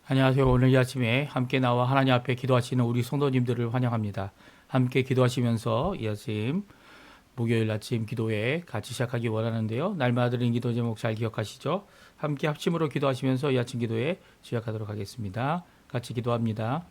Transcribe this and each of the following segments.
안녕하세요. 오늘 이 아침에 함께 나와 하나님 앞에 기도하시는 우리 성도님들을 환영합니다. 함께 기도하시면서 이 아침 목요일 아침 기도회 같이 시작하기 원하는데요. 날마다 드리는 기도 제목 잘 기억하시죠? 함께 합심으로 기도하시면서 이 아침 기도회 시작하도록 하겠습니다. 같이 기도합니다.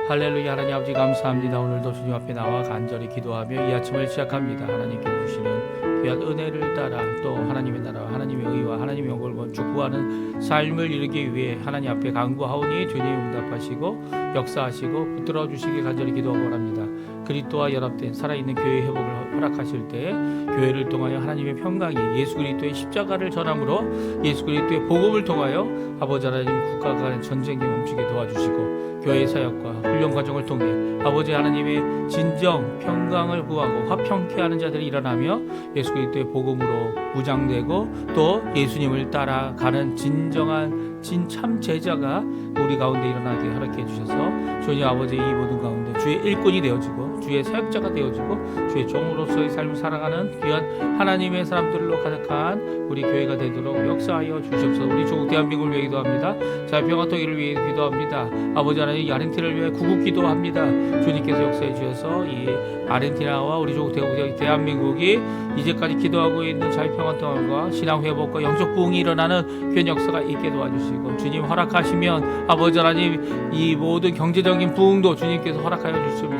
할렐루야. 하나님 아버지 감사합니다. 오늘도 주님 앞에 나와 간절히 기도하며 이 아침을 시작합니다. 하나님께서 주시는 귀한 은혜를 따라 또 하나님의 나라와 하나님의 의와 하나님의 영광을 축구하는 삶을 이루기 위해 하나님 앞에 간구하오니 주님 응답하시고 역사하시고 붙들어 주시기 간절히 기도하고 원합니다. 그리스도와 연합된 살아있는 교회 회복을 허락하실 때 교회를 통하여 하나님의 평강이 예수 그리스도의 십자가를 전함으로 예수 그리스도의 복음을 통하여 아버지 하나님 국가 간의 전쟁이 멈추게 도와주시고 교회 사역과 훈련 과정을 통해 아버지 하나님의 진정 평강을 구하고 화평케 하는 자들이 일어나며 예수 그리스도의 복음으로 무장되고 또 예수님을 따라가는 진정한 참 제자가 우리 가운데 일어나게 허락해 주셔서 주님 아버지 이 모든 가운데 주의 일꾼이 되어지고 주의 사역자가 되어지고 주의 종으로서의 삶을 살아가는 귀한 하나님의 사람들로 가득한 우리 교회가 되도록 역사하여 주시옵소서. 우리 조국 대한민국을 위해 기도합니다. 자유평화 통일을 위해 기도합니다. 아버지 하나님 아르헨티나를 위해 구국 기도합니다. 주님께서 역사해 주셔서 이 아르헨티나와 우리 조국 대한민국이 이제까지 기도하고 있는 자유평화 통일과 신앙 회복과 영적 부흥이 일어나는 귀한 역사가 있게 도와주시고 주님 허락하시면 아버지 하나님 이 모든 경제적인 부흥도 주님께서 허락하여 주시옵소서.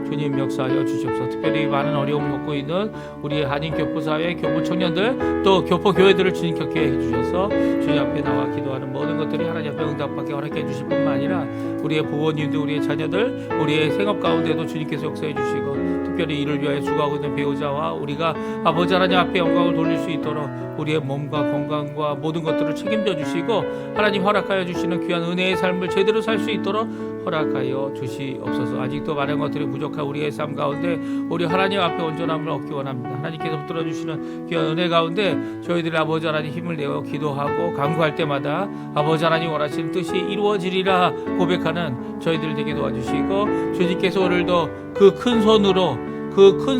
주님 역사하여 주시옵소서. 특별히 많은 어려움을 겪고 있는 우리 한인 교포사회 교포 청년들 또 교포 교회들을 주님 격게 해주셔서 주님 앞에 나와 기도하는 모든 것들이 하나님 앞에 응답받게 허락해 주실 뿐만 아니라 우리의 부모님들 우리의 자녀들 우리의 생업 가운데도 주님께서 역사해 주시고 특별히 이를 위하여 수고하고 있는 배우자와 우리가 아버지 하나님 앞에 영광을 돌릴 수 있도록 우리의 몸과 건강과 모든 것들을 책임져 주시고 하나님 허락하여 주시는 귀한 은혜의 삶을 제대로 살 수 있도록 허락하여 주시옵소서. 아직도 많은 것들이 부족한 우리의 삶 가운데 우리 하나님 앞에 온전함을 얻기 원합니다. 하나님께서 붙들어 주시는 귀한 은혜 가운데 저희들이 아버지 하나님 힘을 내어 기도하고 간구할 때마다 아버지 하나님 원하시는 뜻이 이루어지리라 고백하는 저희들 되게 도와주시고 주님께서 오늘도 그 큰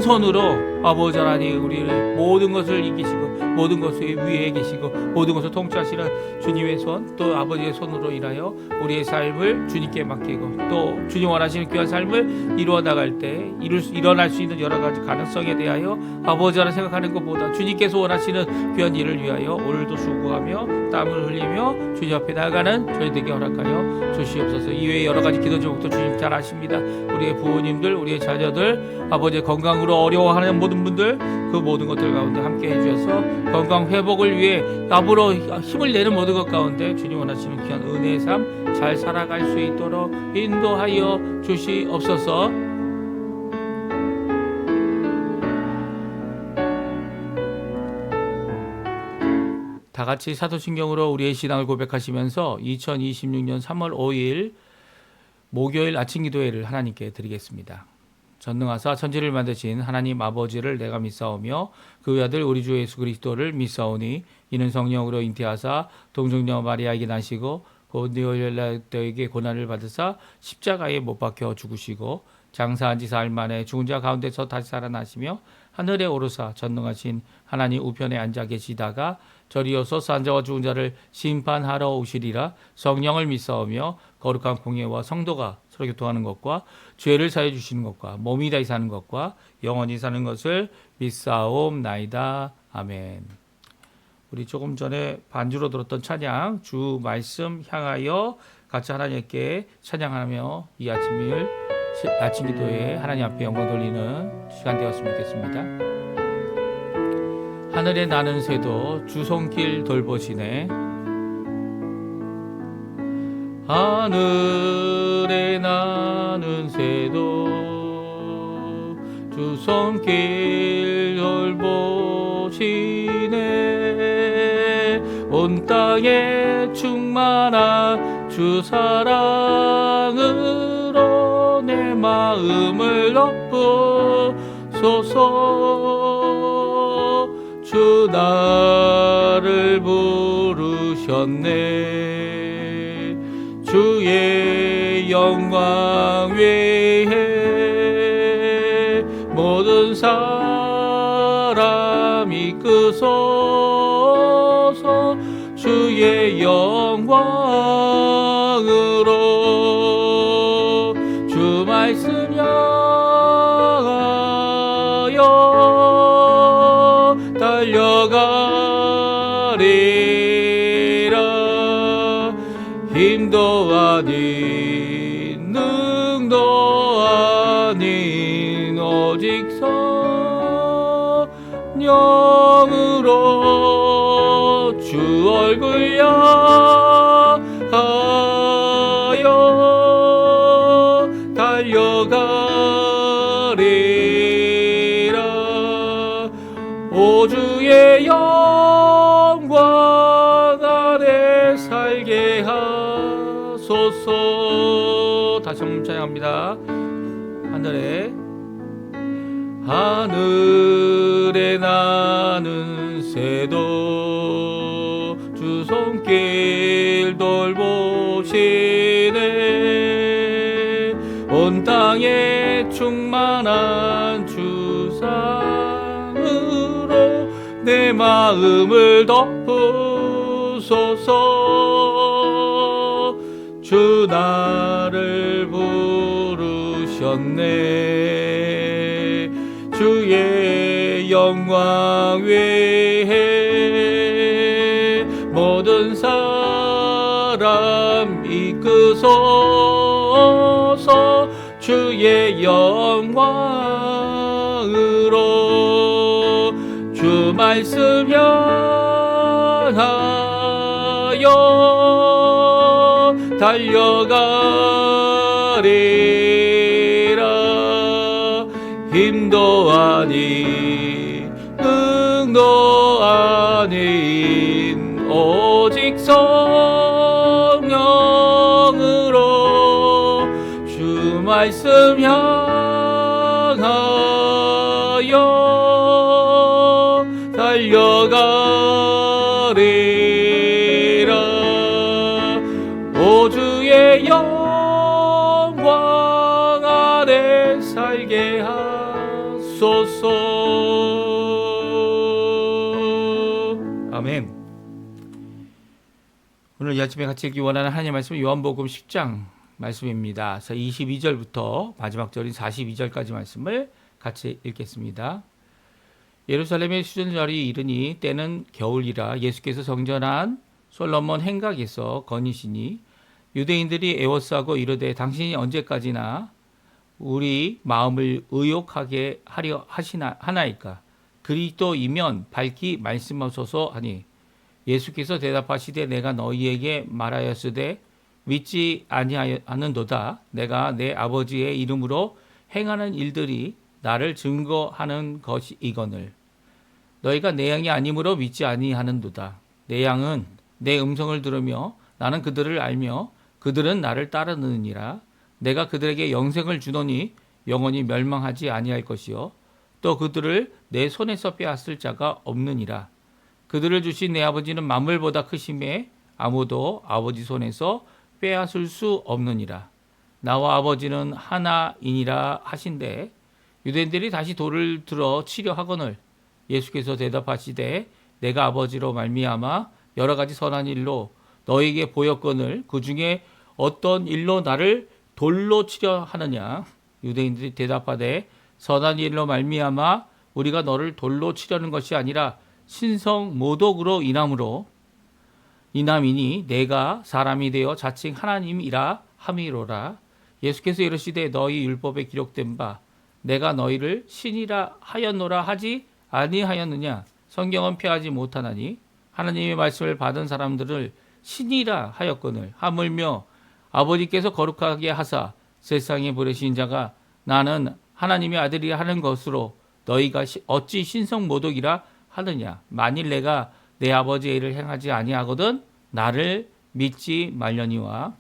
손으로 아버지 하나님 우리를 모든 것을 이기시고 모든 것의 위에 계시고 모든 것을 통치하시는 주님의 손 또 아버지의 손으로 인하여 우리의 삶을 주님께 맡기고 또 주님 원하시는 귀한 삶을 이루어 나갈 때 일어날 수 있는 여러 가지 가능성에 대하여 아버지 하나님 생각하는 것보다 주님께서 원하시는 귀한 일을 위하여 오늘도 수고하며 땀을 흘리며 주님 앞에 나아가는 저희에게 허락하여 주시옵소서. 이외에 여러 가지 기도 제목도 주님 잘 아십니다. 우리의 부모님들 우리의 자녀들 아버지의 건강으로 어려워하는 모든 분들 그 모든 것들 가운데 함께 해주셔서 건강 회복을 위해 앞으로 힘을 내는 모든 것 가운데 주님 원하시는 귀한 은혜의 삶 잘 살아갈 수 있도록 인도하여 주시옵소서. 다 같이 사도신경으로 우리의 신앙을 고백하시면서 2026년 3월 5일 목요일 아침 기도회를 하나님께 드리겠습니다. 전능하사 천지를 만드신 하나님 아버지를 내가 믿사오며 그 외아들 우리 주 예수 그리스도를 믿사오니 이는 성령으로 잉태하사 동정녀 마리아에게 나시고 본디오 빌라도에게 고난을 받으사 십자가에 못 박혀 죽으시고 장사한 지 사흘 만에 죽은 자 가운데서 다시 살아나시며 하늘에 오르사 전능하신 하나님 우편에 앉아 계시다가 저리어서 산자와 죽은 자를 심판하러 오시리라. 성령을 믿사오며 거룩한 공예와 성도가 서로 교통하는 것과 죄를 사해 주시는 것과 몸이 다시 사는 것과 영원히 사는 것을 믿사옵나이다. 아멘. 우리 조금 전에 반주로 들었던 찬양 주 말씀 향하여 같이 하나님께 찬양하며 이 아침 기도에 하나님 앞에 영광 돌리는 시간 되었으면 좋겠습니다. 하늘에 나는 새도 주 손길 돌보시네. 하늘에 나는 새도 주 손길 돌보시네. 온 땅에 충만한 주 사랑으로 내 마음을 덮으소서. 주 나를 부르셨네. 주의 영광 외에 모든 사람 이끄소서. 주의 영광 말씀 향하여 달려가리라. 힘도 아닌 능도 아닌 오직 성령으로 주 얼굴 향하여 달려가리라. 오 주의 영광 아래 살게 하소서. 다시 한번 찬양합니다. 하늘에 나는 새도 주 손길 돌보시네. 온 땅에 충만한 주상으로 내 마음을 덮으소서. 주 나를 부르셨네. 주의 영광 외에 모든 사람 이끄소서. 주의 영광으로 주 말씀 향하여 달려가리라. 힘도 아닌 능도 아닌 오직 성령으로 주 말씀 향하여 달려가리라. 오 주의 영광 아래 살게 하소서. 아멘. 오늘 이 아침에 같이 읽기 원하는 하나님의 말씀은 요한복음 10장 말씀입니다. 22절부터 마지막 절인 42절까지 말씀을 같이 읽겠습니다. 예루살렘의 수전절이 이르니 때는 겨울이라 예수께서 정전한 솔로몬 행각에서 거니시니 유대인들이 애워싸고 이르되 당신이 언제까지나 우리 마음을 의욕하게 하려 하나이까? 그리스도이면 밝히 말씀하소서 하니 예수께서 대답하시되 내가 너희에게 말하였으되 믿지 아니하는도다. 내가 내 아버지의 이름으로 행하는 일들이 나를 증거하는 것이 이거늘 너희가 내 양이 아니므로 믿지 아니하는도다. 내 양은 내 음성을 들으며 나는 그들을 알며 그들은 나를 따르느니라. 내가 그들에게 영생을 주노니 영원히 멸망하지 아니할 것이요 또 그들을 내 손에서 빼앗을 자가 없느니라. 그들을 주신 내 아버지는 만물보다 크심에 아무도 아버지 손에서 빼앗을 수 없느니라. 나와 아버지는 하나이니라 하신대 유대인들이 다시 돌을 들어 치려 하거늘 예수께서 대답하시되 내가 아버지로 말미암아 여러 가지 선한 일로 너에게 보였거늘 그 중에 어떤 일로 나를 돌로 치려 하느냐. 유대인들이 대답하되 선한 일로 말미암아 우리가 너를 돌로 치려는 것이 아니라 신성 모독으로 인함이니 내가 사람이 되어 자칭 하나님이라 함이로라. 예수께서 이르시되 너희 율법에 기록된 바 내가 너희를 신이라 하였노라 하지 아니하였느냐. 성경은 폐하지 못하나니 하나님의 말씀을 받은 사람들을 신이라 하였거늘 하물며 아버지께서 거룩하게 하사 세상에 보내신 자가 나는 하나님의 아들이라 하는 것으로 너희가 어찌 신성 모독이라 하느냐. 만일 내가 내 아버지의 일을 행하지 아니하거든 나를 믿지 말려니와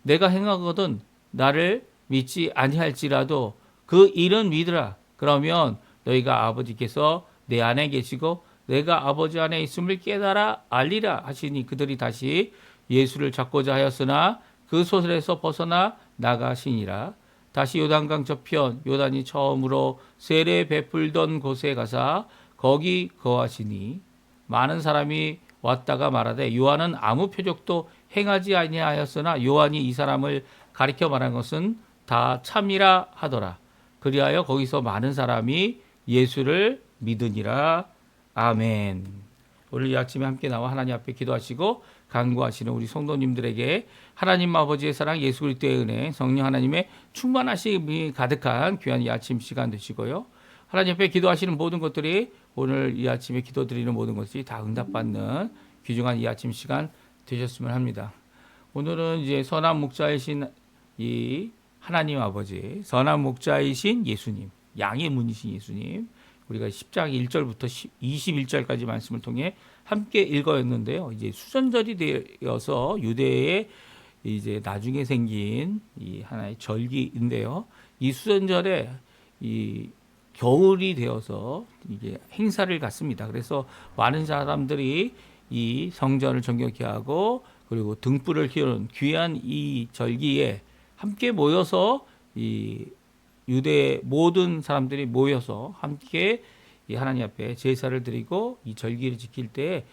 내가 행하거든 나를 믿지 아니할지라도 그 일은 믿으라. 그러면 너희가 아버지께서 내 안에 계시고 내가 아버지 안에 있음을 깨달아 알리라 하시니 그들이 다시 예수를 잡고자 하였으나 그 소설에서 벗어나 나가시니라. 다시 요단강 저편 요단이 처음으로 세례 베풀던 곳에 가사 거기 거하시니 많은 사람이 왔다가 말하되 요한은 아무 표적도 행하지 아니하였으나 요한이 이 사람을 가리켜 말한 것은 다 참이라 하더라. 그리하여 거기서 많은 사람이 예수를 믿으니라. 아멘. 오늘 이 아침에 함께 나와 하나님 앞에 기도하시고 간구하시는 우리 성도님들에게 하나님 아버지의 사랑, 예수 그리스도의 은혜, 성령 하나님의 충만하심이 가득한 귀한 이 아침 시간 되시고요. 하나님 앞에 기도하시는 모든 것들이 오늘 이 아침에 기도드리는 모든 것이 다 응답받는 귀중한 이 아침 시간 되셨으면 합니다. 오늘은 이제 선한 목자이신 이 하나님 아버지, 선한 목자이신 예수님, 양의 문이신 예수님, 우리가 10장 1절부터 21절까지 말씀을 통해 함께 읽었는데요. 이제 수전절이 되어서 유대에 이제 나중에 생긴 이 하나의 절기인데요. 이 수전절에 이 겨울이 되어서 이게 행사를 갖습니다. 그래서 많은 사람들이 이 성전을 정결케 하고 그리고 등불을 키우는 귀한 이 절기에 함께 모여서 이 유대 모든 사람들이 모여서 함께 이 하나님 앞에 제사를 드리고 이 절기를 지킬 때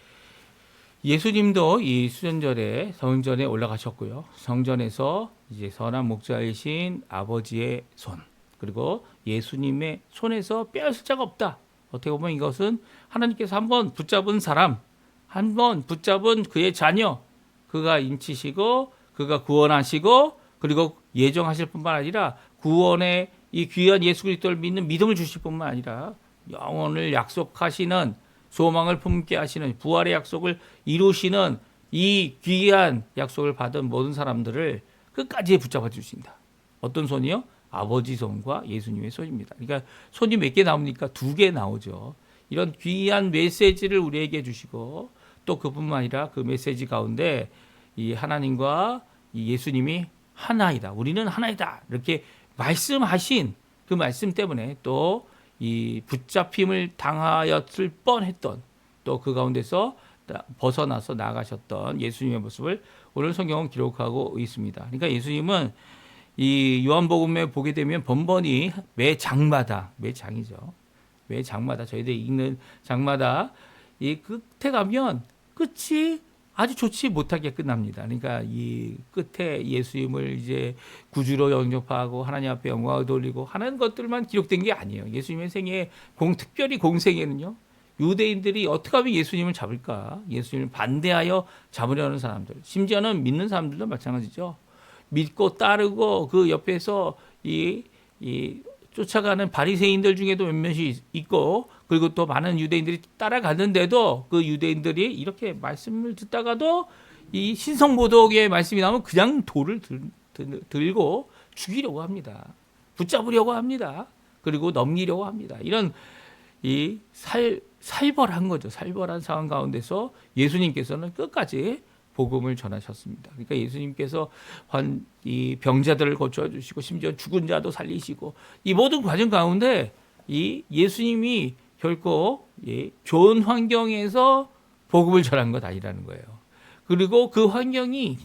예수님도 이 수전절에 성전에 올라가셨고요. 성전에서 이제 선한 목자이신 아버지의 손 그리고 예수님의 손에서 빼앗을 자가 없다. 어떻게 보면 이것은 하나님께서 한번 붙잡은 사람, 한번 붙잡은 그의 자녀, 그가 인치시고 그가 구원하시고 그리고 예정하실 뿐만 아니라 구원의 이 귀한 예수 그리스도를 믿는 믿음을 주실 뿐만 아니라 영혼을 약속하시는 소망을 품게 하시는 부활의 약속을 이루시는 이 귀한 약속을 받은 모든 사람들을 끝까지 붙잡아 주신다. 어떤 손이요? 아버지 손과 예수님의 손입니다. 그러니까 손이 몇 개 나옵니까? 2개 나오죠. 이런 귀한 메시지를 우리에게 주시고 또 그뿐만 아니라 그 메시지 가운데 이 하나님과 이 예수님이 하나이다. 우리는 하나이다. 이렇게 말씀하신 그 말씀 때문에 또 이 붙잡힘을 당하였을 뻔했던 또 그 가운데서 벗어나서 나가셨던 예수님의 모습을 오늘 성경은 기록하고 있습니다. 그러니까 예수님은 이 요한복음에 보게 되면 번번이 매 장마다 매 장이죠. 매 장마다 저희들이 읽는 장마다 이 끝에 가면 끝이 아주 좋지 못하게 끝납니다. 그러니까 이 끝에 예수님을 이제 구주로 영접하고 하나님 앞에 영광을 돌리고 하는 것들만 기록된 게 아니에요. 예수님의 생애 특별히 공생에는요. 유대인들이 어떻게 하면 예수님을 잡을까? 예수님을 반대하여 잡으려는 사람들, 심지어는 믿는 사람들도 마찬가지죠. 믿고 따르고 그 옆에서 이 쫓아가는 바리새인들 중에도 몇몇이 있고 그리고 또 많은 유대인들이 따라가는데도 그 유대인들이 이렇게 말씀을 듣다가도 이 신성모독의 말씀이 나오면 그냥 돌을 들고 죽이려고 합니다. 붙잡으려고 합니다. 그리고 넘기려고 합니다. 이런 이 살벌한 거죠. 살벌한 상황 가운데서 예수님께서는 끝까지 복음을 전하셨습니다. 그러니까 예수님께서 이 병자들을 고쳐주시고 심지어 죽은 자도 살리시고 이 모든 과정 가운데 이 예수님이 결코 좋은 환경에서 복음을 전한 것 아니라는 거예요. 그리고 그 환경이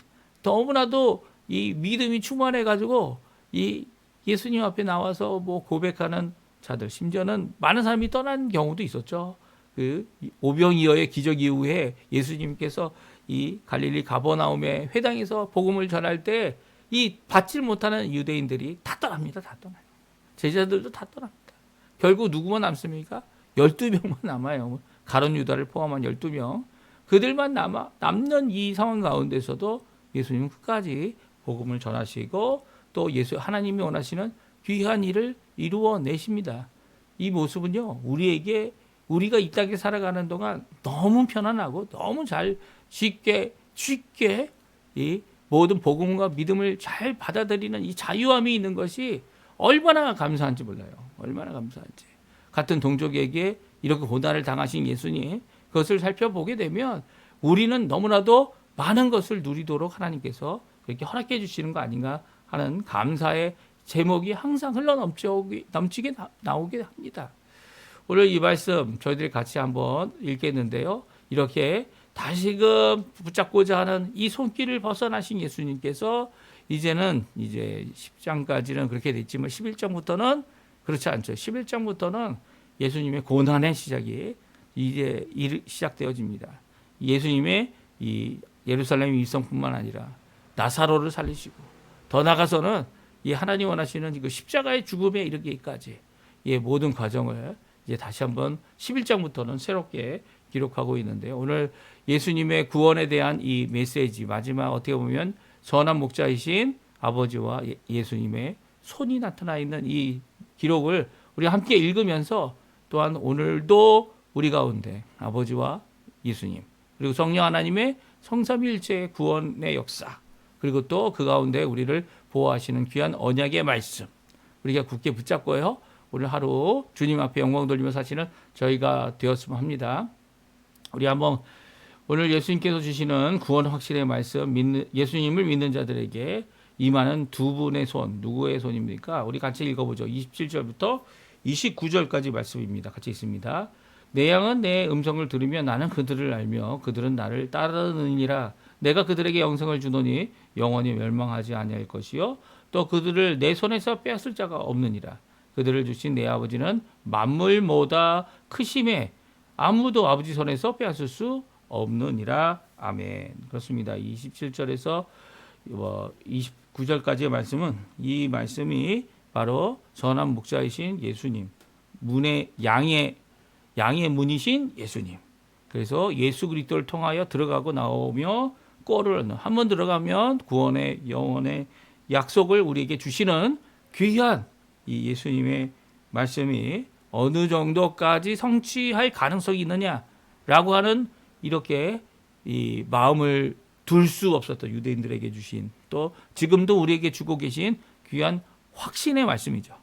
너무나도 이 믿음이 충만해 가지고 이 예수님 앞에 나와서 뭐 고백하는 자들 심지어는 많은 사람이 떠난 경우도 있었죠. 그 오병이어의 기적 이후에 예수님께서 이 갈릴리 가버나움의 회당에서 복음을 전할 때 이 받지 못하는 유대인들이 다 떠납니다. 다 떠나요. 제자들도 다 떠납니다. 결국 누구만 남습니까? 12명만 남아요. 가룟 유다를 포함한 12명. 그들만 남는 이 상황 가운데서도 예수님은 끝까지 복음을 전하시고 또 하나님이 원하시는 귀한 일을 이루어내십니다. 이 모습은요. 우리가 이 땅에 살아가는 동안 너무 편안하고 너무 잘 쉽게 이 모든 복음과 믿음을 잘 받아들이는 이 자유함이 있는 것이 얼마나 감사한지 몰라요. 얼마나 감사한지. 같은 동족에게 이렇게 고난을 당하신 예수님 그것을 살펴보게 되면 우리는 너무나도 많은 것을 누리도록 하나님께서 그렇게 허락해 주시는 거 아닌가 하는 감사의 제목이 항상 넘치게 나오게 합니다. 오늘 이 말씀 저희들이 같이 한번 읽겠는데요. 이렇게 다시금 붙잡고자 하는 이 손길을 벗어나신 예수님께서 이제는 이제 10장까지는 그렇게 됐지만 11장부터는 그렇지 않죠. 11장부터는 예수님의 고난의 시작이 이제 시작되어집니다. 예수님의 이 예루살렘 일성뿐만 아니라 나사로를 살리시고 더 나아가서는 이 하나님 원하시는 그 십자가의 죽음에 이르기까지 이 모든 과정을 이제 다시 한번 11장부터는 새롭게 기록하고 있는데요. 오늘 예수님의 구원에 대한 이 메시지 마지막 어떻게 보면 선한 목자이신 아버지와 예수님의 손이 나타나 있는 이 기록을 우리 함께 읽으면서 또한 오늘도 우리 가운데 아버지와 예수님 그리고 성령 하나님의 성삼위일체의 구원의 역사 그리고 또 그 가운데 우리를 보호하시는 귀한 언약의 말씀 우리가 굳게 붙잡고요. 오늘 하루 주님 앞에 영광 돌리며 사시는 저희가 되었으면 합니다. 우리 한번 오늘 예수님께서 주시는 구원 확신의 말씀 예수님을 믿는 자들에게 임하는 두 분의 손 누구의 손입니까? 우리 같이 읽어보죠. 27절부터 29절까지 말씀입니다. 같이 있습니다. 내 양은 내 음성을 들으며 나는 그들을 알며 그들은 나를 따르느니라. 내가 그들에게 영생을 주노니 영원히 멸망하지 아니할 것이요 또 그들을 내 손에서 빼앗을 자가 없느니라. 그들을 주신 내 아버지는 만물보다 크심에 아무도 아버지 손에서 빼앗을 수 없느니라. 아멘. 그렇습니다. 27절에서 29절까지의 말씀은 이 말씀이 바로 선한 목자이신 예수님, 양의 문이신 예수님. 그래서 예수 그리스도를 통하여 들어가고 나오며 꼴을 얻는 한 번 들어가면 구원의 영원의 약속을 우리에게 주시는 귀한 이 예수님의 말씀이 어느 정도까지 성취할 가능성이 있느냐라고 하는 이렇게 이 마음을 둘 수 없었던 유대인들에게 주신 또 지금도 우리에게 주고 계신 귀한 확신의 말씀이죠.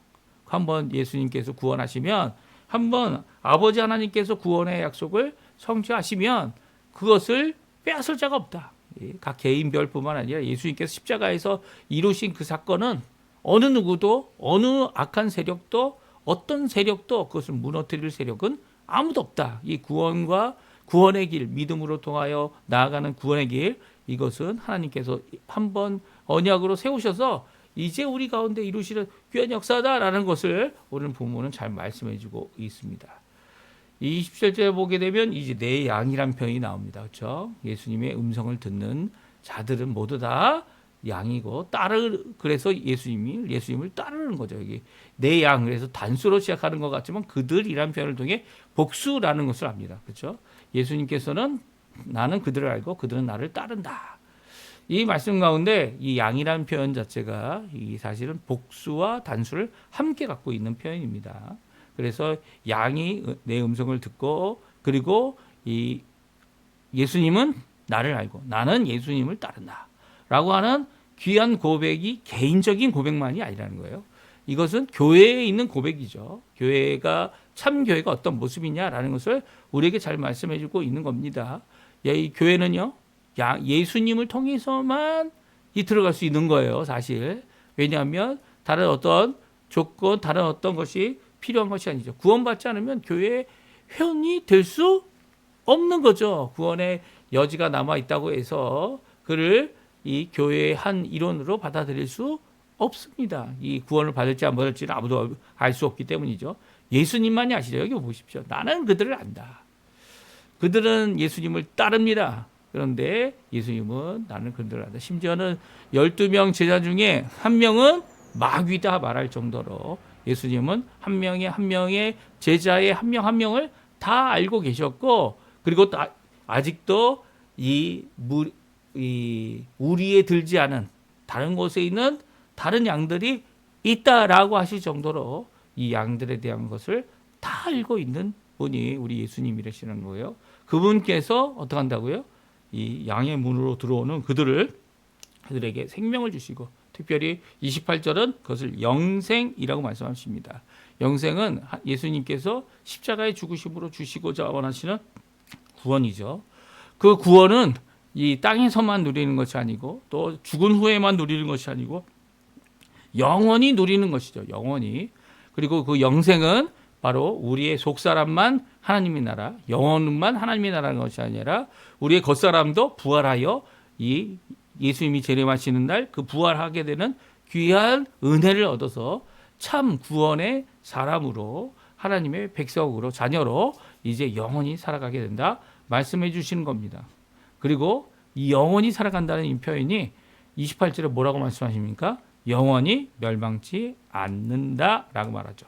한번 예수님께서 구원하시면 한번 아버지 하나님께서 구원의 약속을 성취하시면 그것을 빼앗을 자가 없다. 각 개인별뿐만 아니라 예수님께서 십자가에서 이루신 그 사건은 어느 누구도 어느 악한 세력도 어떤 세력도 그것을 무너뜨릴 세력은 아무도 없다. 이 구원과 구원의 길, 믿음으로 통하여 나아가는 구원의 길 이것은 하나님께서 한번 언약으로 세우셔서 이제 우리 가운데 이루시는 귀한 역사다라는 것을 오늘 본문은 잘 말씀해 주고 있습니다. 27절에 보게 되면 이제 내 양이란 표현이 나옵니다. 그렇죠? 예수님의 음성을 듣는 자들은 모두 다 양이고 그래서 예수님을 따르는 거죠. 여기 내 양 그래서 단수로 시작하는 것 같지만 그들이란 표현을 통해 복수라는 것을 압니다. 그렇죠? 예수님께서는 나는 그들을 알고 그들은 나를 따른다. 이 말씀 가운데 이 양이라는 표현 자체가 이 사실은 복수와 단수를 함께 갖고 있는 표현입니다. 그래서 양이 내 음성을 듣고 그리고 이 예수님은 나를 알고 나는 예수님을 따른다. 라고 하는 귀한 고백이 개인적인 고백만이 아니라는 거예요. 이것은 교회에 있는 고백이죠. 참 교회가 어떤 모습이냐라는 것을 우리에게 잘 말씀해 주고 있는 겁니다. 이 교회는요. 예수님을 통해서만 들어갈 수 있는 거예요. 사실. 왜냐하면 다른 어떤 조건, 다른 어떤 것이 필요한 것이 아니죠. 구원받지 않으면 교회의 회원이 될 수 없는 거죠. 구원의 여지가 남아있다고 해서 그를 이 교회의 한 일원으로 받아들일 수 없습니다. 이 구원을 받을지 안 받을지는 아무도 알 수 없기 때문이죠. 예수님만이 아시죠. 여기 보십시오. 나는 그들을 안다. 그들은 예수님을 따릅니다. 그런데 예수님은 나는 그들을 안다. 심지어는 12명 제자 중에 한 명은 마귀다 말할 정도로 예수님은 한 명의 제자의 한 명을 다 알고 계셨고 그리고 아직도 이 우리에 들지 않은 다른 곳에 있는 다른 양들이 있다라고 하실 정도로 이 양들에 대한 것을 다 알고 있는 분이 우리 예수님이라시는 거예요. 그분께서 어떻게 한다고요? 이 양의 문으로 들어오는 그들에게 생명을 주시고 특별히 28절은 그것을 영생이라고 말씀하십니다. 영생은 예수님께서 십자가의 죽으심으로 주시고자 원하시는 구원이죠. 그 구원은 이 땅에서만 누리는 것이 아니고 또 죽은 후에만 누리는 것이 아니고 영원히 누리는 것이죠. 영원히. 그리고 그 영생은 바로 우리의 속사람만 하나님의 나라, 영혼만 하나님의 나라는 것이 아니라 우리의 겉사람도 부활하여 이 예수님이 재림하시는 날 그 부활하게 되는 귀한 은혜를 얻어서 참 구원의 사람으로 하나님의 백성으로 자녀로 이제 영원히 살아가게 된다 말씀해 주시는 겁니다. 그리고 이 영원히 살아간다는 이 표현이 28절에 뭐라고 말씀하십니까? 영원히 멸망치 않는다라고 말하죠.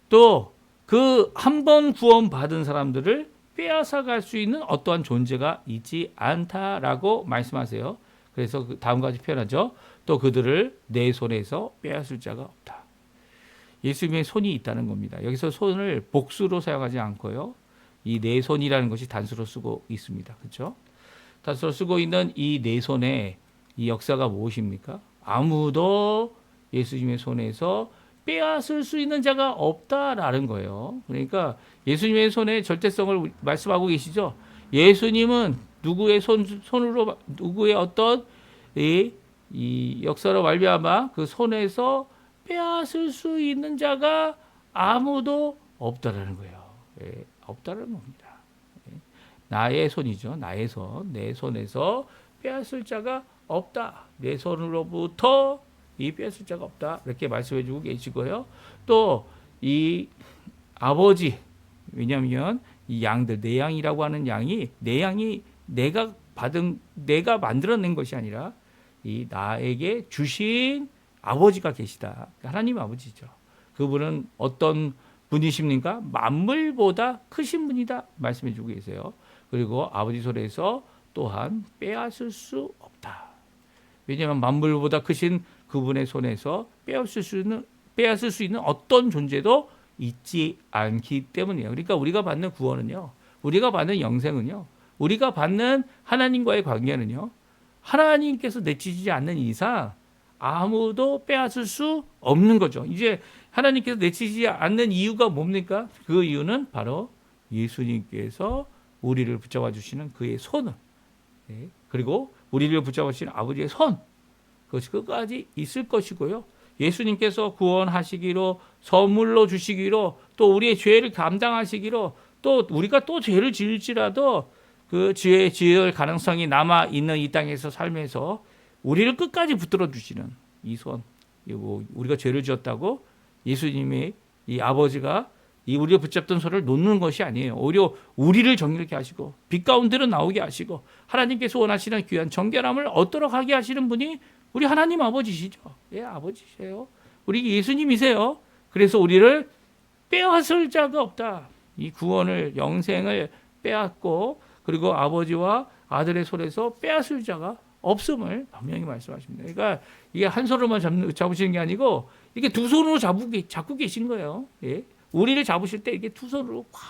또 그 한 번 구원받은 사람들을 빼앗아갈 수 있는 어떠한 존재가 있지 않다라고 말씀하세요. 그래서 다음과 같이 표현하죠. 또 그들을 내 손에서 빼앗을 자가 없다. 예수님의 손이 있다는 겁니다. 여기서 손을 복수로 사용하지 않고요. 이 내 손이라는 것이 단수로 쓰고 있습니다. 그렇죠? 단수로 쓰고 있는 이 내 손의 이 역사가 무엇입니까? 아무도 예수님의 손에서 빼앗을 수 있는 자가 없다라는 거예요. 그러니까 예수님의 손의 절대성을 말씀하고 계시죠. 예수님은 누구의 손으로 누구의 어떤 이 역사로 말미암아 그 손에서 빼앗을 수 있는 자가 아무도 없다라는 거예요. 예, 없다라는 겁니다. 예, 나의 손이죠. 나의 손, 내 손에서 빼앗을 자가 없다. 내 손으로부터 이 빼앗을 자가 없다. 이렇게 말씀해 주고 계시고요. 또 이 아버지, 왜냐하면 이 양들, 내 양이라고 하는 양이 내 양이 내가 만들어낸 것이 아니라 이 나에게 주신 아버지가 계시다. 하나님 아버지죠. 그분은 어떤 분이십니까? 만물보다 크신 분이다. 말씀해 주고 계세요. 그리고 아버지 손에서 또한 빼앗을 수 없다. 왜냐하면 만물보다 크신 그분의 손에서 빼앗을 수 있는 어떤 존재도 있지 않기 때문이에요. 그러니까 우리가 받는 구원은요, 우리가 받는 영생은요, 우리가 받는 하나님과의 관계는요, 하나님께서 내치지 않는 이상 아무도 빼앗을 수 없는 거죠. 이제 하나님께서 내치지 않는 이유가 뭡니까? 그 이유는 바로 예수님께서 우리를 붙잡아 주시는 그의 손을, 그리고 우리를 붙잡아 주시는 아버지의 손, 그것이 끝까지 있을 것이고요. 예수님께서 구원하시기로, 선물로 주시기로, 또 우리의 죄를 감당하시기로, 또 우리가 또 죄를 지을지라도 그 죄 지을 가능성이 남아 있는 이 땅에서 살면서 우리를 끝까지 붙들어 주시는 이 손. 우리가 죄를 지었다고 예수님의 이 아버지가 이 우리가 붙잡던 손을 놓는 것이 아니에요. 오히려 우리를 정결케 하시고 빛 가운데로 나오게 하시고 하나님께서 원하시는 귀한 정결함을 얻도록 하게 하시는 분이 우리 하나님 아버지시죠. 예, 아버지세요. 우리 예수님이세요. 그래서 우리를 빼앗을 자가 없다. 이 구원을, 영생을 빼앗고 그리고 아버지와 아들의 손에서 빼앗을 자가 없음을 분명히 말씀하십니다. 그러니까 이게 한 손으로만 잡으시는 게 아니고 이게 두 손으로 잡고 계신 거예요. 예. 우리를 잡으실 때 이게 두 손으로 꽉.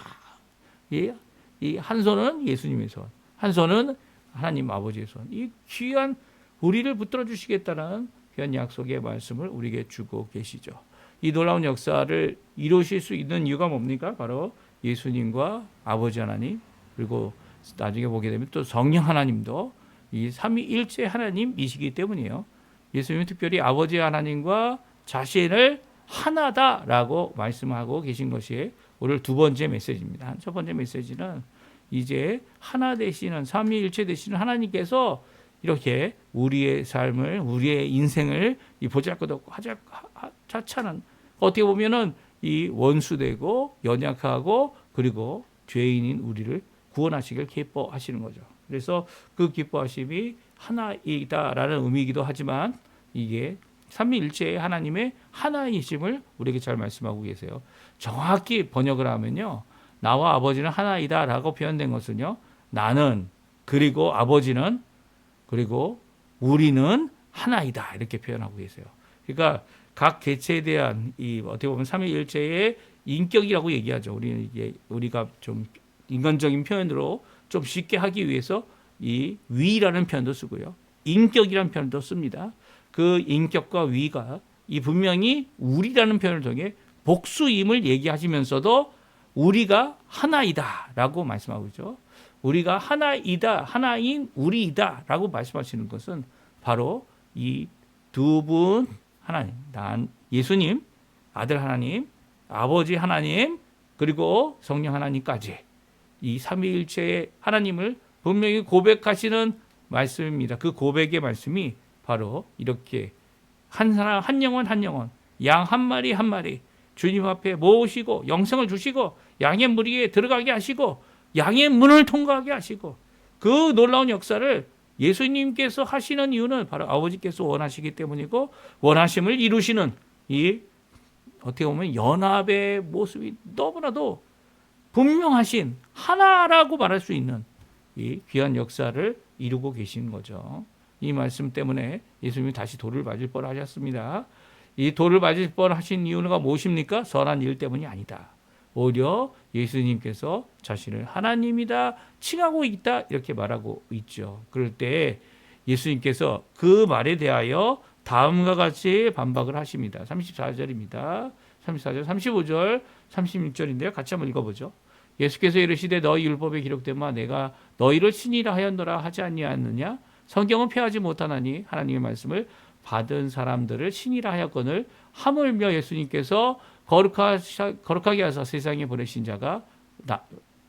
예. 이 한 손은 예수님의 손, 한 손은 하나님 아버지의 손. 이 귀한 우리를 붙들어 주시겠다는 귀한 약속의 말씀을 우리에게 주고 계시죠. 이 놀라운 역사를 이루실 수 있는 이유가 뭡니까? 바로 예수님과 아버지 하나님, 그리고 나중에 보게 되면 또 성령 하나님도 이 삼위일체 하나님이시기 때문이에요. 예수님은 특별히 아버지 하나님과 자신을 하나다라고 말씀하고 계신 것이 오늘 두 번째 메시지입니다. 첫 번째 메시지는 이제 하나 되시는, 삼위일체 되시는 하나님께서 이렇게 우리의 삶을, 우리의 인생을 이 보잘것없고 하찮은, 어떻게 보면은 이 원수되고 연약하고 그리고 죄인인 우리를 구원하시길 기뻐하시는 거죠. 그래서 그 기뻐하심이 하나이다라는 의미이기도 하지만 이게 삼위일체의 하나님의 하나이심을 우리에게 잘 말씀하고 계세요. 정확히 번역을 하면요, 나와 아버지는 하나이다라고 표현된 것은요, 나는, 그리고 아버지는, 그리고 우리는 하나이다, 이렇게 표현하고 계세요. 그러니까 각 개체에 대한 이 어떻게 보면 삼위일체의 인격이라고 얘기하죠. 우리가 좀 인간적인 표현으로 좀 쉽게 하기 위해서 이 위라는 표현도 쓰고요, 인격이라는 표현도 씁니다. 그 인격과 위가 이 분명히 우리라는 표현을 통해 복수임을 얘기하시면서도 우리가 하나이다라고 말씀하고 있죠. 우리가 하나이다, 하나인 우리이다라고 말씀하시는 것은 바로 이 두 분 하나님, 예수님, 아들 하나님, 아버지 하나님, 그리고 성령 하나님까지 이 삼위일체의 하나님을 분명히 고백하시는 말씀입니다. 그 고백의 말씀이 바로 이렇게 한 사람, 한 영혼, 한 영혼, 양 한 마리, 한 마리 주님 앞에 모으시고 영생을 주시고 양의 무리에 들어가게 하시고 양의 문을 통과하게 하시고 그 놀라운 역사를 예수님께서 하시는 이유는 바로 아버지께서 원하시기 때문이고 원하심을 이루시는 이 어떻게 보면 연합의 모습이 너무나도 분명하신 하나라고 말할 수 있는 이 귀한 역사를 이루고 계신 거죠. 이 말씀 때문에 예수님이 다시 돌을 맞을 뻔하셨습니다. 이 돌을 맞을 뻔하신 이유가 무엇입니까? 선한 일 때문이 아니다. 오히려 예수님께서 자신을 하나님이다 칭하고 있다 이렇게 말하고 있죠. 그럴 때 예수님께서 그 말에 대하여 다음과 같이 반박을 하십니다. 34절입니다. 34절, 35절, 36절인데요. 같이 한번 읽어보죠. 예수께서 이르시되 너희 율법에 기록된 바 내가 너희를 신이라 하였노라 하지 아니하느냐? 성경은 폐하지 못하나니 하나님의 말씀을 받은 사람들을 신이라 하였거늘 하물며 예수님께서 거룩하게 하사 세상에 보내신 자가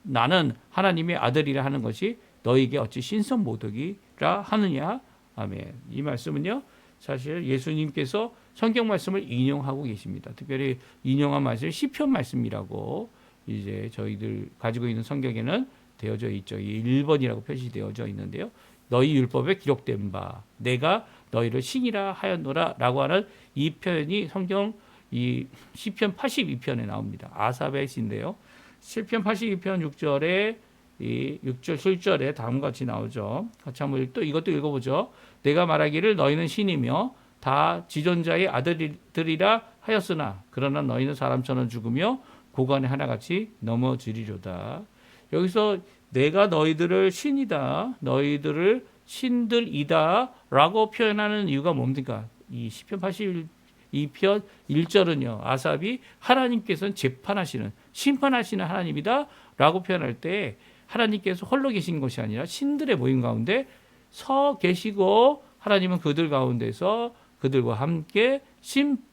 나는 하나님의 아들이라 하는 것이 너희에게 어찌 신선모독이라 하느냐. 아멘. 이 말씀은요 사실 예수님께서 성경 말씀을 인용하고 계십니다. 특별히 인용한 말씀이 시편 말씀이라고 이제 저희들 가지고 있는 성경에는 되어져 있죠. 1번이라고 표시되어져 있는데요. 너희 율법에 기록된 바 내가 너희를 신이라 하였노라 라고 하는 이 표현이 성경 이 시편 82편에 나옵니다. 아삽의 시인데요. 시편 82편 6절에 이 6절 7절에 다음과 같이 나오죠. 같이 한번 또 이것도 읽어보죠. 내가 말하기를 너희는 신이며 다 지존자의 아들들이라 하였으나 그러나 너희는 사람처럼 죽으며 고관에 하나같이 넘어지리로다. 여기서 내가 너희들을 신이다, 너희들을 신들이다 라고 표현하는 이유가 뭡니까? 이 시편 82편 1절은요. 아삽이 하나님께서는 재판하시는, 심판하시는 하나님이다 라고 표현할 때 하나님께서 홀로 계신 것이 아니라 신들의 모임 가운데 서 계시고 하나님은 그들 가운데서 그들과 함께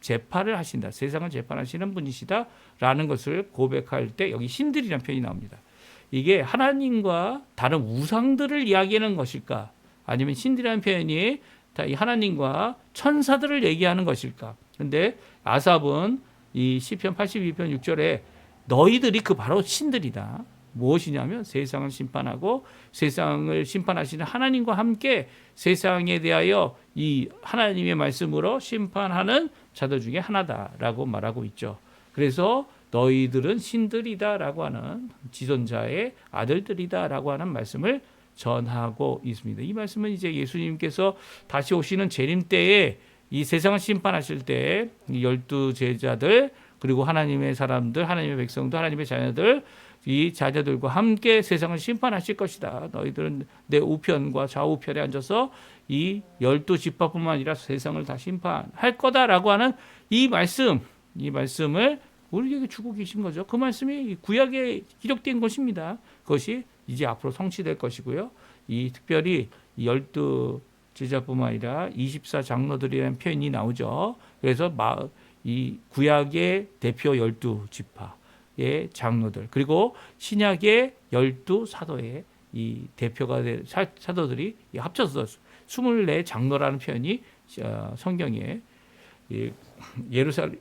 재판을 하신다. 세상을 재판하시는 분이시다 라는 것을 고백할 때 여기 신들이라는 표현이 나옵니다. 이게 하나님과 다른 우상들을 이야기하는 것일까? 아니면 신들이라는 표현이 하나님과 천사들을 얘기하는 것일까? 그런데 아삽은 이 시편 82편 6절에 너희들이 그 바로 신들이다. 무엇이냐면 세상을 심판하고 세상을 심판하시는 하나님과 함께 세상에 대하여 이 하나님의 말씀으로 심판하는 자들 중에 하나다라고 말하고 있죠. 그래서 너희들은 신들이다라고 하는 지존자의 아들들이다라고 하는 말씀을 전하고 있습니다. 이 말씀은 이제 예수님께서 다시 오시는 재림 때에 이 세상을 심판하실 때 이 12 제자들 그리고 하나님의 사람들, 하나님의 백성들, 하나님의 자녀들 이 자녀들과 함께 세상을 심판하실 것이다. 너희들은 내 우편과 좌우편에 앉아서 이 12지파뿐만 아니라 세상을 다 심판할 거다라고 하는 이 말씀을 우리에게 주고 계신 거죠. 그 말씀이 구약에 기록된 것입니다. 그것이 이제 앞으로 성취될 것이고요. 이 특별히 12 제자뿐만 아니라 24 장로들이라는 표현이 나오죠. 그래서 이 구약의 대표 12지파의 장로들 그리고 신약의 12 사도의 이 대표가 된 사도들이 합쳐서 24 장로라는 표현이 성경에 예루살렘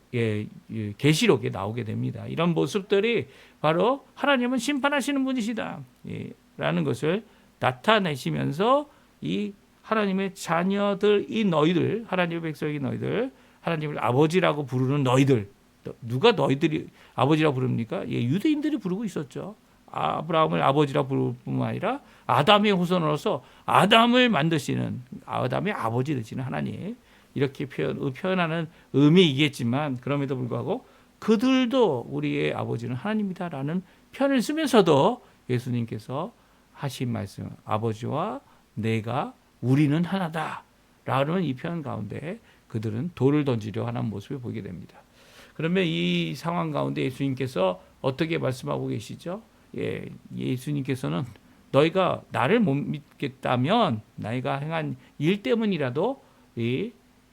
계시록에 나오게 됩니다. 이런 모습들이 바로 하나님은 심판하시는 분이시다 라는 것을 나타내시면서 이 하나님의 자녀들 이 너희들 하나님의 백성이 너희들 하나님을 아버지라고 부르는 너희들 누가 너희들이 아버지라고 부릅니까? 유대인들이 부르고 있었죠. 아브라함을 아버지라고 부를 뿐만 아니라 아담의 후손으로서 아담을 만드시는 아담의 아버지 되시는 하나님 이렇게 표현하는 의미이겠지만 그럼에도 불구하고 그들도 우리의 아버지는 하나님이다라는 표현을 쓰면서도 예수님께서 하신 말씀 아버지와 내가 우리는 하나다라는 이 표현 가운데 그들은 돌을 던지려 하는 모습을 보게 됩니다. 그러면 이 상황 가운데 예수님께서 어떻게 말씀하고 계시죠? 예수님께서는 너희가 나를 못 믿겠다면 너희가 행한 일 때문이라도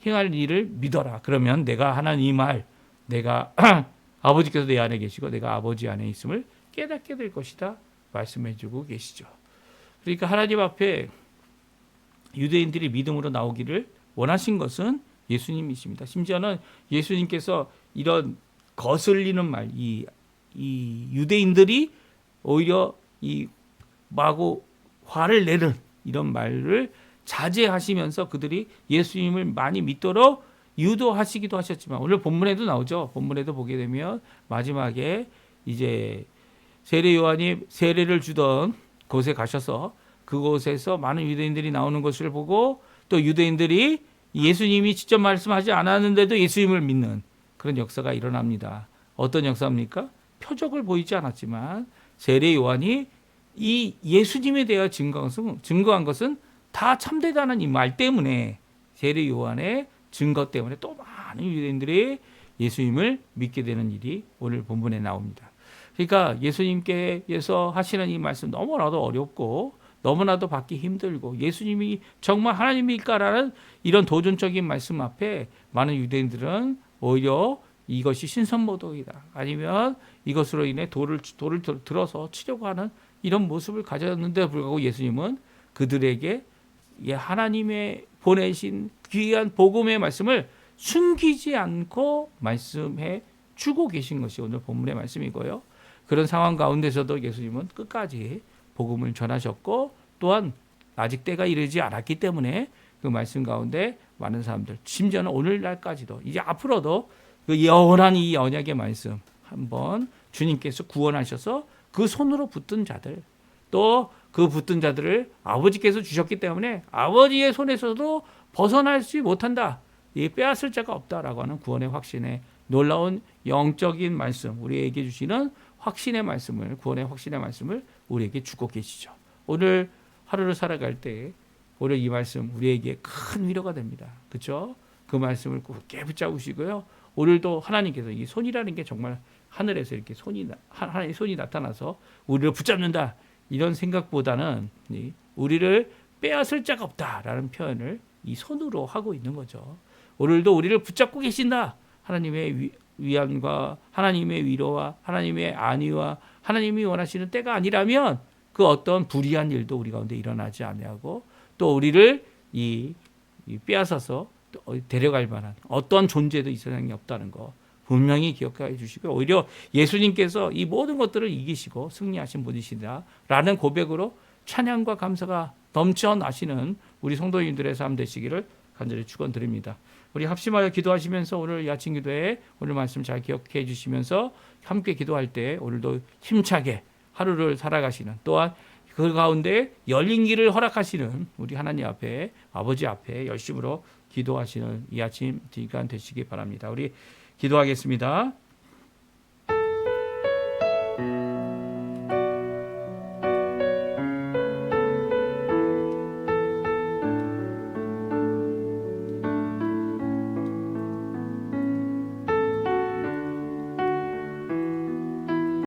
행할 일을 믿어라. 그러면 내가 하는 이 말, 내가 아버지께서 내 안에 계시고 내가 아버지 안에 있음을 깨닫게 될 것이다. 말씀해주고 계시죠. 그러니까 하나님 앞에 유대인들이 믿음으로 나오기를 원하신 것은 예수님이십니다. 심지어는 예수님께서 이런 거슬리는 말, 이 유대인들이 오히려 이 마구 화를 내는 이런 말을 자제하시면서 그들이 예수님을 많이 믿도록 유도하시기도 하셨지만 오늘 본문에도 나오죠. 본문에도 보게 되면 마지막에 이제 세례 요한이 세례를 주던 곳에 가셔서 그곳에서 많은 유대인들이 나오는 것을 보고 또 유대인들이 예수님이 직접 말씀하지 않았는데도 예수님을 믿는 그런 역사가 일어납니다. 어떤 역사입니까? 표적을 보이지 않았지만 세례 요한이 이 예수님에 대해 증거한 것은 다 참되다는 이 말 때문에 세례 요한의 증거 때문에 또 많은 유대인들이 예수님을 믿게 되는 일이 오늘 본문에 나옵니다. 그러니까 예수님께서 하시는 이 말씀 너무나도 어렵고 너무나도 받기 힘들고 예수님이 정말 하나님일까라는 이런 도전적인 말씀 앞에 많은 유대인들은 오히려 이것이 신선모독이다. 아니면 이것으로 인해 돌을 들어서 치려고 하는 이런 모습을 가졌는데 불구하고 예수님은 그들에게 하나님의 보내신 귀한 복음의 말씀을 숨기지 않고 말씀해 주고 계신 것이 오늘 본문의 말씀이고요. 그런 상황 가운데서도 예수님은 끝까지 복음을 전하셨고 또한 아직 때가 이르지 않았기 때문에 그 말씀 가운데 많은 사람들 심지어는 오늘날까지도 이제 앞으로도 그 영원한 이 언약의 말씀 한번 주님께서 구원하셔서 그 손으로 붙든 자들 또 그 붙든 자들을 아버지께서 주셨기 때문에 아버지의 손에서도 벗어나지 못한다. 빼앗을 자가 없다라고 하는 구원의 확신에 놀라운 영적인 말씀 우리에게 주시는 확신의 말씀을 구원의 확신의 말씀을 우리에게 주고 계시죠. 오늘 하루를 살아갈 때 오늘 이 말씀 우리에게 큰 위로가 됩니다. 그렇죠? 그 말씀을 굳게 붙잡으시고요. 오늘도 하나님께서 이 손이라는 게 정말 하늘에서 이렇게 하나님의 손이 나타나서 우리를 붙잡는다. 이런 생각보다는 우리를 빼앗을 자가 없다라는 표현을 이 손으로 하고 있는 거죠. 오늘도 우리를 붙잡고 계신다. 하나님의 위안과 하나님의 위로와 하나님의 안위와 하나님이 원하시는 때가 아니라면 그 어떤 불의한 일도 우리 가운데 일어나지 아니하고 또 우리를 이 빼앗아서 데려갈 만한 어떤 존재도 이 세상에 없다는 거 분명히 기억해 주시고 오히려 예수님께서 이 모든 것들을 이기시고 승리하신 분이시다라는 고백으로 찬양과 감사가 넘쳐나시는 우리 성도님들의 삶 되시기를 간절히 축원드립니다. 우리 합심하여 기도하시면서 오늘 이 아침 기도에 오늘 말씀 잘 기억해 주시면서 함께 기도할 때 오늘도 힘차게 하루를 살아가시는 또한 그 가운데 열린 길을 허락하시는 우리 하나님 앞에 아버지 앞에 열심으로 기도하시는 이 아침 시간 되시기 바랍니다. 우리 기도하겠습니다.